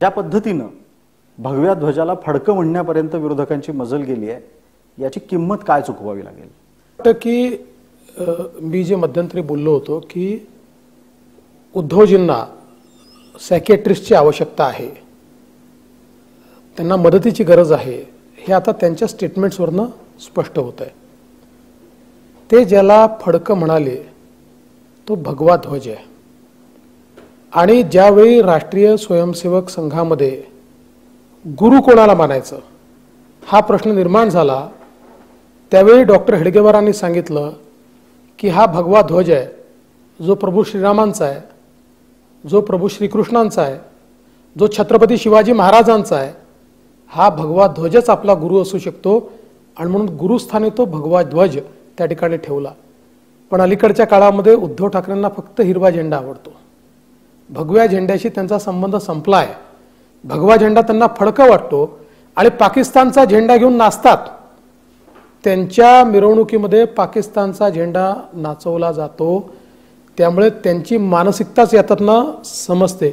ज्या पद्धतीनं भगव्या ध्वजाला फडकं म्हणण्यापर्यंत विरोधकांची मजल गेली आहे, याची किंमत काय चुकवावी लागेल? वाटतं की मी जे मध्यंतरी बोललो होतो की उद्धवजींना सायकियाट्रिस्टची आवश्यकता आहे, त्यांना मदतीची गरज आहे, हे आता त्यांच्या स्टेटमेंट्सवरनं स्पष्ट होत आहे. ते ज्याला फडकं म्हणाले तो भगवा ध्वज आहे. आणि ज्यावेळी राष्ट्रीय स्वयंसेवक संघामध्ये गुरु कोणाला मानायचं हा प्रश्न निर्माण झाला, त्यावेळी डॉक्टर हेडगेवारांनी सांगितलं की हा भगवा ध्वज आहे, जो प्रभू श्रीरामांचा आहे, जो प्रभू श्रीकृष्णांचा आहे, जो छत्रपती शिवाजी महाराजांचा आहे, हा भगवा ध्वजच आपला गुरु असू शकतो. आणि म्हणून गुरुस्थानी तो भगवा ध्वज त्या ठिकाणी ठेवला. पण अलीकडच्या काळामध्ये उद्धव ठाकरेंना फक्त हिरवा झेंडा आवडतो. भगव्या झेंड्याशी त्यांचा संबंध संपला आहे. भगवा झेंडा त्यांना फडका वाटतो आणि पाकिस्तानचा झेंडा घेऊन नाचतात. त्यांच्या मिरवणुकीमध्ये पाकिस्तानचा झेंडा नाचवला जातो. त्यामुळे त्यांची मानसिकताच यातनं समजते.